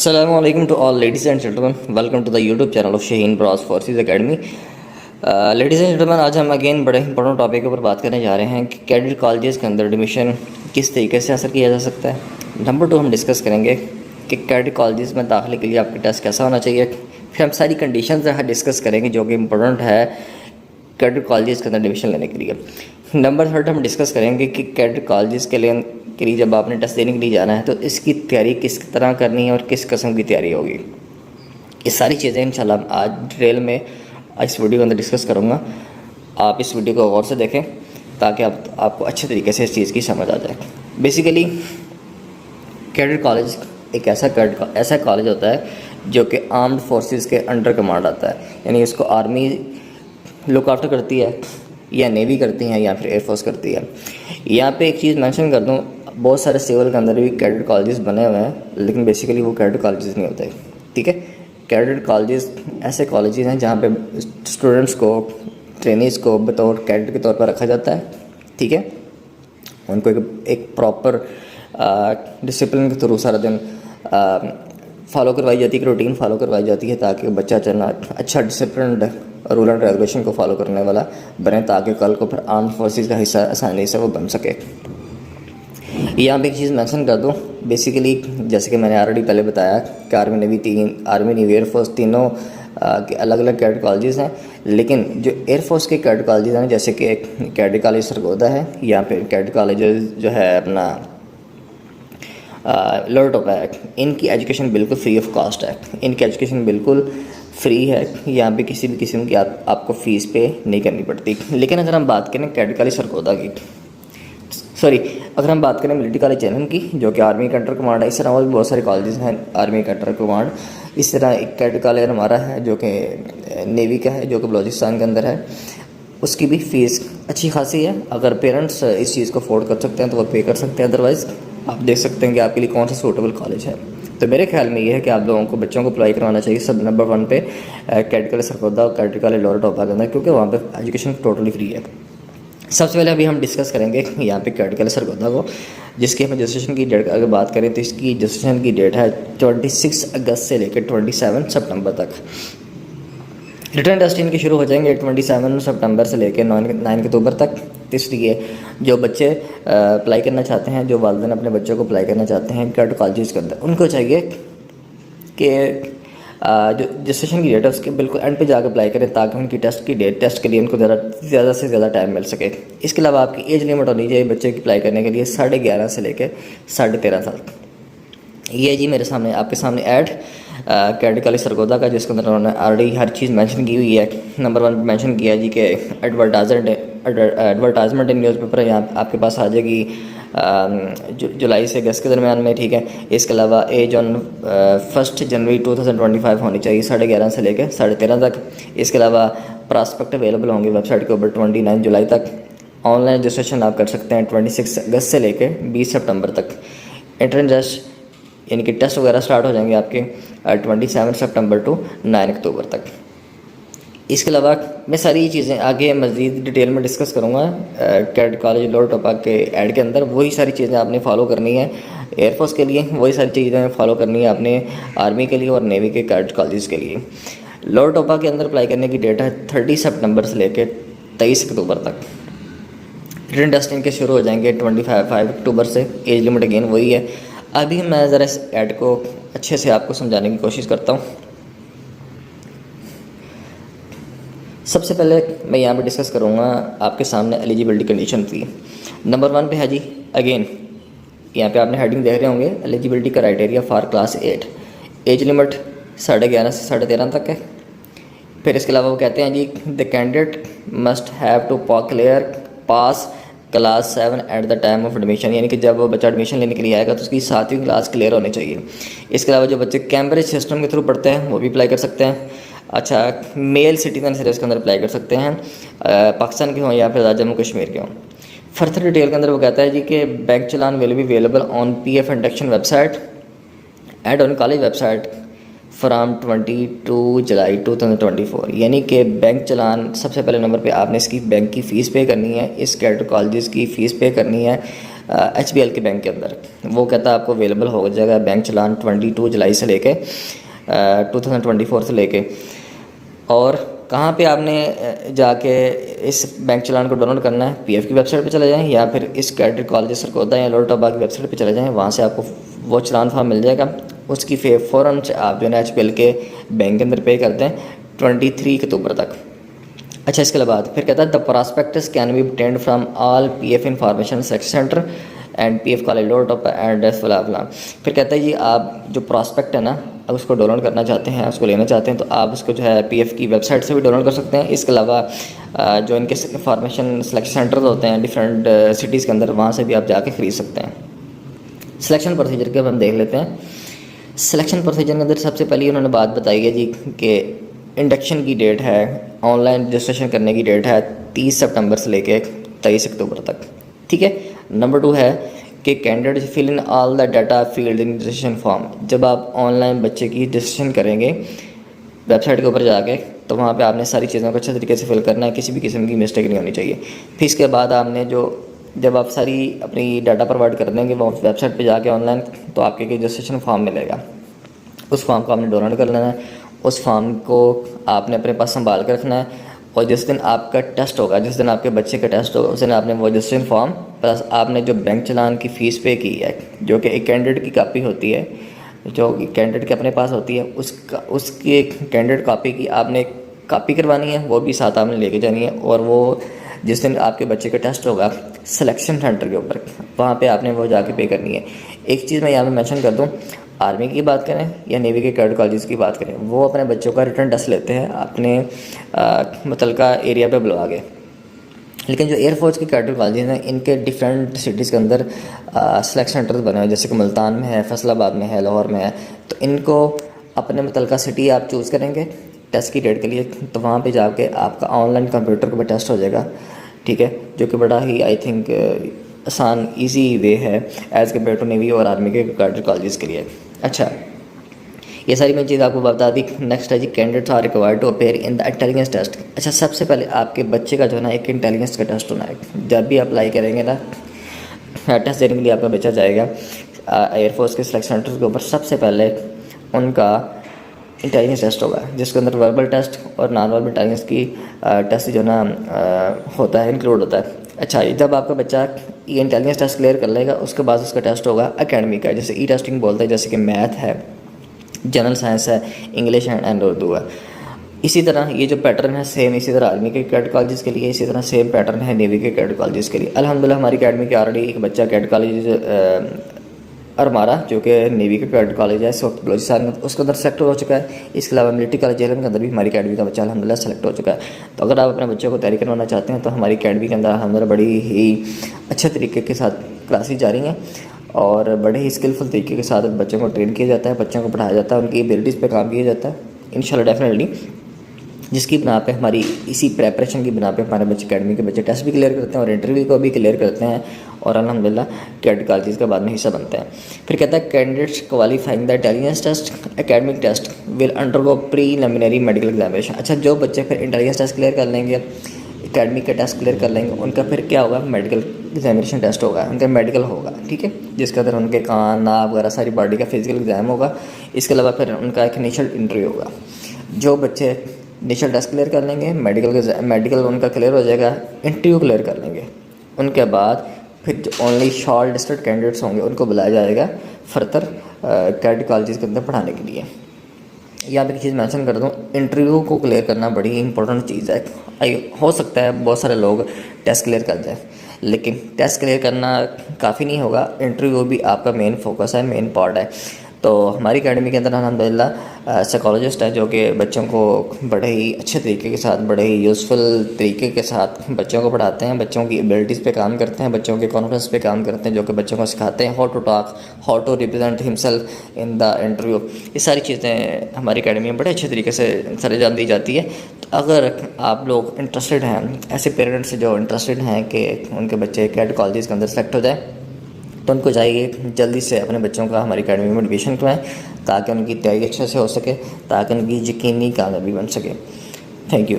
Assalamualaikum to all ladies and gentlemen. Welcome to the YouTube channel of Shaheen Bros Forces Academy. Ladies and gentleman, आज हम again बड़े important topic के ऊपर बात करने जा रहे हैं कि कैडेट कॉलेजेस के अंदर एडमिशन किस तरीके से हासिल किया जा सकता है। नंबर 2 हम डिस्कस करेंगे कि कैडेट कॉलेजेस में दाखिले के लिए आपका टेस्ट कैसा होना चाहिए। फिर हम सारी कंडीशंस डिस्कस करेंगे जो कि इम्पोर्टेंट है कैडेट कॉलेजेस के अंदर एडमिशन लेने के लिए। नंबर 3 हम डिस्कस करेंगे कि कैडेट कॉलेजेस के लिए जब आपने टेस्ट देने के लिए जाना है तो इसकी तैयारी किस तरह करनी है और किस किस्म की तैयारी होगी। ये सारी चीज़ें इंशाल्लाह आज डिटेल में इस वीडियो के अंदर डिस्कस करूँगा। आप इस वीडियो को गौर से देखें ताकि आपको अच्छे तरीके से इस चीज़ की समझ आ जाए। बेसिकली कैडेट कॉलेज एक ऐसा कॉलेज होता है जो कि आर्म्ड फोर्सेस के अंडर कमांड आता है, यानी इसको आर्मी लुक आफ्टर करती है या नेवी करती हैं या फिर एयरफोर्स करती है। यहाँ पे एक चीज़ मेंशन कर दूँ, बहुत सारे सिविल के अंदर भी कैडेट कॉलेजेस बने हुए हैं, लेकिन बेसिकली वो कैडेट कॉलेजेस नहीं होते। ठीक है, कैडेट कॉलेजेस ऐसे कॉलेजेस हैं जहाँ पे स्टूडेंट्स को, ट्रेनीज़ को बतौर कैडेट के तौर पर रखा जाता है। ठीक है, उनको एक प्रॉपर डिसिप्लिन के थ्रू सारा दिन फॉलो करवाई जाती है, रूटीन फॉलो करवाई जाती है ताकि बच्चा चलना अच्छा डिसिप्लिन रूल एंड रेगुलेशन को फॉलो करने वाला बने, ताकि कल को फिर आर्म फोर्सेस का हिस्सा आसानी से वो बन सके। यहाँ पे एक चीज़ मेंशन कर दूँ, बेसिकली जैसे कि मैंने ऑलरेडी पहले बताया कि आर्मी नेवी एयरफोर्स तीनों के अलग अलग कैडेट कॉलेजेस हैं, लेकिन जो एयरफोर्स के कैडेट कॉलेजेस हैं जैसे कि कैडेट कॉलेज सरगोदा है या फिर कैडेट कॉलेज जो है अपना लोअर टॉप है, इनकी एजुकेशन बिल्कुल फ्री ऑफ कॉस्ट है। इनकी एजुकेशन बिल्कुल फ्री है, यहाँ पे किसी भी किस्म की आपको फ़ीस पे नहीं करनी पड़ती। लेकिन अगर हम बात करें कैडेट कॉलेज सरगोदा की, अगर हम बात करें मिलिट्री कॉलेज चैनन की जो कि आर्मी का अंडर कमांड है, इस तरह और भी बहुत सारे कॉलेजेस हैं आर्मी का अंडर कमांड। इस तरह एक कैडेट कॉलेज हमारा है जो कि नेवी का है, जो कि बलूचिस्तान के अंदर है। उसकी भी फ़ीस अच्छी खासी है। अगर पेरेंट्स इस चीज़ को अफोर्ड कर सकते हैं तो वो पे कर सकते हैं, अदरवाइज़ आप देख सकते हैं कि आपके लिए कौन सा सूटेबल कॉलेज है। तो मेरे ख्याल में ये है कि आप लोगों को बच्चों को अप्लाई करवाना चाहिए सब नंबर 1 पे कैडेट कॉलेज सरगोदा और कैडेट कॉलेज लोअर टॉपा के अंदर, क्योंकि वहाँ पे एजुकेशन टोटली फ्री है। सबसे पहले अभी हम डिस्कस करेंगे यहाँ पे कैडेट कॉलेज सरगोदा को, जिसकी हमें रजिस्ट्रेशन की डेट अगर बात करें तो इसकी रजिस्ट्रेशन की डेट है 26 अगस्त से लेकर 27 सितंबर तक। रिटर्न टेस्ट इनके शुरू हो जाएंगे 27 सितंबर से लेकर 9 अक्टूबर तक। इसलिए जो बच्चे अप्लाई करना चाहते हैं, जो वालिदैन अपने बच्चों को अप्लाई करना चाहते हैं कैडेट कॉलेजेस के अंदर, उनको चाहिए कि जो रजिस्ट्रेशन की डेट है उसके बिल्कुल एंड पे जाकर अप्लाई करें ताकि उनकी टेस्ट के लिए उनको ज़्यादा से ज़्यादा टाइम मिल सके। इसके अलावा आपकी एज लिमिट होनी चाहिए बच्चे की अप्लाई करने के लिए 11.5 से लेकर 13.5 साल। ये जी मेरे सामने आपके सामने ऐड कैडेट कॉलेज सरगोदा का, जिसके अंदर उन्होंने ऑलरेडी हर चीज़ मेंशन की हुई है। नंबर 1 मेंशन किया जी कि एडवर्टाइजमेंट इन न्यूज़पेपर यहाँ आपके पास आ जाएगी जुलाई से अगस्त के दरमियान में। ठीक है, इसके अलावा एज ऑन 1 जनवरी 2025 होनी चाहिए 11.5 से लेकर 13.5 तक। इसके अलावा प्रॉस्पेक्ट अवेलेबल होंगे वेबसाइट के ऊपर 29 जुलाई तक। ऑनलाइन रजिस्ट्रेशन आप कर सकते हैं 26 अगस्त से लेकर 20 सितंबर तक। एंट्रेंस टेस्ट यानी कि टेस्ट वगैरह स्टार्ट हो जाएंगे आपके 27 सितंबर टू 9 अक्टूबर तक। इसके अलावा मैं सारी चीज़ें आगे मज़ीद डिटेल में डिस्कस करूँगा कैडेट कॉलेज लोअर टॉपा के ऐड के अंदर। वही सारी चीज़ें आपने फॉलो करनी है एयरफोर्स के लिए, वही सारी चीज़ें फॉलो करनी है आपने आर्मी के लिए और नेवी के कैडेट कॉलेज के लिए। लोअर टॉपा के अंदर अप्लाई करने की डेट है 30 सितंबर से लेकर 23 अक्टूबर तक। रिटन टेस्टिंग के शुरू हो जाएंगे 25 अक्टूबर से। एज लिमिट अगेन वही है। अभी मैं ज़रा इस ऐड को अच्छे से आपको समझाने की कोशिश करता हूँ। सबसे पहले मैं यहाँ पे डिस्कस करूँगा आपके सामने एलिजिबिलिटी कंडीशन की। नंबर 1 पे है जी, अगेन यहाँ पे आपने हेडिंग देख रहे होंगे, eligibility criteria for class 8। Age limit 11.5 से 13.5 तक है। फिर इसके अलावा वो कहते हैं जी the candidate must have to clear pass class 7 at the time of admission, यानी कि जब वो बच्चा एडमिशन लेने के लिए आएगा तो उसकी 7वीं क्लास क्लियर होनी चाहिए। इसके अलावा जो बच्चे कैम्ब्रिज सिस्टम के थ्रू पढ़ते हैं वो भी अप्लाई कर सकते हैं। अच्छा, मेल सिटीजन से इसके अंदर अप्लाई कर सकते हैं, पाकिस्तान के हों या फिर जम्मू कश्मीर के हों। फर्दर डिटेल के अंदर वो कहता है जी कि bank challan will be available on PF induction website and on college website from 22 जुलाई 2024, यानी कि बैंक चलान सबसे पहले नंबर पे आपने इसकी बैंक की फ़ीस पे करनी है, इस कैडेट कॉलेजेस की फ़ीस पे करनी है HBL के बैंक के अंदर। वो कहता है आपको अवेलेबल हो जाएगा बैंक चलान 22 जुलाई से लेके 2024 से लेके। और कहाँ पे आपने जाके इस बैंक चलान को डाउनलोड करना है, PF की वेबसाइट पे चले जाएं या फिर इस कैडर कॉलेज सरकोदा या लोटोबा की वेबसाइट पे चले जाएं, वहाँ से आपको वो चलान फॉर्म मिल जाएगा। उसकी फ़ौरन से आप जो है HBL के बैंक के अंदर पे कर दें 23 अक्टूबर तक। अच्छा, इसके बाद फिर कहता है the prospectus can be obtained from all PF information centre and PF college लोटोबा एड्रेस फला। फिर कहता है जी आप जो प्रॉस्पेक्ट है ना, अब उसको डाउनलोड करना चाहते हैं, उसको लेना चाहते हैं, तो आप उसको जो है PF की वेबसाइट से भी डाउनलोड कर सकते हैं। इसके अलावा जो इनके इंफॉर्मेशन सिलेक्शन सेंटर्स होते हैं डिफरेंट सिटीज़ के अंदर, वहाँ से भी आप जाके ख़रीद सकते हैं। सिलेक्शन प्रोसीजर के हम देख लेते हैं। सिलेक्शन प्रोसीजर के अंदर सबसे पहले उन्होंने बात बताई है जी कि इंडक्शन की डेट है, ऑनलाइन रजिस्ट्रेशन करने की डेट है 30 सितंबर से लेके 23 अक्टूबर तक। ठीक है। नंबर 2 है कि candidate fill in all the data field in registration form. जब आप ऑनलाइन बच्चे की रजिस्ट्रेशन करेंगे वेबसाइट के ऊपर जाके, तो वहाँ पे आपने सारी चीज़ों को अच्छे तरीके से फिल करना है, किसी भी किस्म की मिस्टेक नहीं होनी चाहिए। फिर इसके बाद आपने जब आप सारी अपनी डाटा प्रोवाइड कर देंगे वो वेबसाइट पे जाके ऑनलाइन, तो आपके रजिस्ट्रेशन फॉर्म मिलेगा। उस फॉर्म को आपने डाउनलोड कर लेना है। उस फॉर्म को आपने अपने पास संभाल कर रखना है, और जिस दिन आपका टेस्ट होगा, जिस दिन आपके बच्चे का टेस्ट होगा, उस दिन आपने वो रजिस्ट्रेशन फॉर्म प्लस आपने जो बैंक चलान की फ़ीस पे की है, जो कि एक कैंडिडेट की कापी होती है, जो कैंडिडेट के अपने पास होती है, उसकी एक कैंडिडेट कॉपी की आपने कॉपी करवानी है, वो भी साथ आपने लेके जानी है। और वो जिस दिन आपके बच्चे का टेस्ट होगा सिलेक्शन सेंटर के ऊपर, वहाँ पे आपने वो जाके पे करनी है। एक चीज़ मैं यहाँ पे मेंशन कर दूँ, आर्मी की बात करें या नेवी के कैडेट कॉलेज की बात करें, वो अपने बच्चों का रिटर्न टेस्ट लेते हैं अपने मुतलका एरिया पे बुलवा के। लेकिन जो एयरफोर्स के कैडेट कॉलेज हैं, इनके डिफरेंट सिटीज़ के अंदर सेलेक्शन सेंटर्स बने हुए, जैसे कि मुल्तान में है, फैसलाबाद में है, लाहौर में है। तो इनको अपने मुतलका सिटी आप चूज़ करेंगे टेस्ट की डेट के लिए, तो वहाँ पे जाके आपका ऑनलाइन कंप्यूटर के ऊपर टेस्ट हो जाएगा। ठीक है, जो कि बड़ा ही आई थिंक आसान ईजी वे है एज़ कम्पेयर टू नेवी और आर्मी के कैडेट कॉलेज के लिए। अच्छा, ये सारी मैं चीज़ आपको बता दी। नेक्स्ट है जी candidates are required to appear in the intelligence test. अच्छा, सबसे पहले आपके बच्चे का जो है ना एक इंटेलिजेंस का टेस्ट होना है। जब भी अप्लाई करेंगे ना टेस्ट देने के लिए आपका बच्चा जाएगा एयरफोर्स के सिलेक्शन सेंटर के ऊपर, सबसे पहले उनका इंटेलिजेंस टेस्ट होगा, जिसके अंदर वर्बल टेस्ट और नॉन वर्बल इंटेलिजेंस की टेस्ट जो ना होता है, इंक्लूड होता है। अच्छा, जब आपका बच्चा ये इंटेलिजेंस टेस्ट क्लियर कर लेगा, उसके बाद उसका टेस्ट होगा एकेडमिक का, जैसे ई टेस्टिंग बोलते हैं, जैसे कि मैथ है, जनरल साइंस है, इंग्लिश एंड उर्दू है। इसी तरह ये जो पैटर्न है सेम इसी तरह आर्मी के कैडेट कॉलेज के लिए, इसी तरह सेम पैटर्न है नेवी के कैडेट कॉलेज के लिए। अल्हम्दुलिल्लाह हमारी अकेडमी के ऑलरेडी एक बच्चा कैडेट कॉलेज अरमारा, जो कि नेवी का कैडेट कॉलेज है, इस वक्त बलोचिस्तान में, उसके अंदर सेलेक्ट हो चुका है। इसके अलावा मिलिट्री कॉलेज जेलम के अंदर भी हमारी अकेडमी का बच्चा अल्हम्दुलिल्लाह सेलेक्ट हो चुका है। तो अगर आप अपने बच्चों को तैयारी करवाना चाहते हैं, तो हमारी अकेडमी के अंदर अल्हम्दुलिल्लाह बड़ी ही अच्छे तरीके के साथ क्लासेस जारी हैं और बड़े ही स्किलफुल तरीके के साथ बच्चों को ट्रेन किया जाता है, बच्चों को पढ़ाया जाता है, उनकी एबिलिटीज़ पे काम किया जाता है इंशाल्लाह डेफिनेटली, जिसकी बिना पे हमारी इसी प्रेपरेशन की बिना पे हमारे बच्चे अकेडमी के बच्चे टेस्ट भी क्लियर करते हैं और इंटरव्यू को भी क्लियर करते हैं और अल्हम्दुलिल्लाह कैडेट कॉलेज का बाद में हिस्सा बनते हैं। फिर कहता है candidates qualifying the intelligence test academic test will undergo preliminary medical examination. अच्छा, जो बच्चे फिर इंटेलिजेंस टेस्ट क्लियर कर लेंगे, एकेडमिक का टेस्ट क्लियर कर लेंगे, उनका फिर क्या होगा, मेडिकल एग्जामिनेशन टेस्ट होगा, उनका मेडिकल होगा। ठीक है, जिसके अंदर उनके कान, नाक वगैरह सारी बॉडी का फिजिकल एग्जाम होगा। इसके अलावा फिर उनका एक इनिशियल इंटरव्यू होगा। जो बच्चे इनिशियल टेस्ट क्लियर कर लेंगे, मेडिकल उनका क्लियर हो जाएगा, इंटरव्यू क्लियर कर लेंगे, उनके बाद फिर जो ओनली शॉर्ट लिस्टेड कैंडिडेट्स होंगे उनको बुलाया जाएगा फर्दर कैडेट कॉलेज के अंदर पढ़ाने के लिए। यहाँ पे एक चीज़ मेंशन कर दूँ, इंटरव्यू को क्लियर करना बड़ी इंपॉर्टेंट चीज़ है। हो सकता है बहुत सारे लोग टेस्ट क्लियर कर जाए, लेकिन टेस्ट क्लियर करना काफ़ी नहीं होगा, इंटरव्यू भी आपका मेन फोकस है, मेन पार्ट है। तो हमारी अकेडमी के अंदर अल्हम्दुलिल्लाह साइकोलॉजिस्ट है, जो कि बच्चों को बड़े ही अच्छे तरीके के साथ, बड़े ही यूज़फुल तरीके के साथ बच्चों को पढ़ाते हैं, बच्चों की एबिलिटीज़ पे काम करते हैं, बच्चों के कॉन्फिडेंस पे काम करते हैं, जो कि बच्चों को सिखाते हैं how to talk, how to represent himself in the interview. ये सारी चीज़ें हमारी अकेडमी में बड़े अच्छे तरीके से सरंजाम दी जाती है। तो अगर आप लोग इंटरेस्टेड हैं, ऐसे पेरेंट्स जो इंटरेस्टेड हैं कि उनके बच्चे कैडेट कॉलेज के अंदर सेलेक्ट हो जाए, तो उनको चाहिए जल्दी से अपने बच्चों का हमारी अकेडमी में एडमिशन करवाएं, ताकि उनकी तैयारी अच्छे से हो सके, ताकि उनकी यकीनी कामयाबी बन सके। Thank you.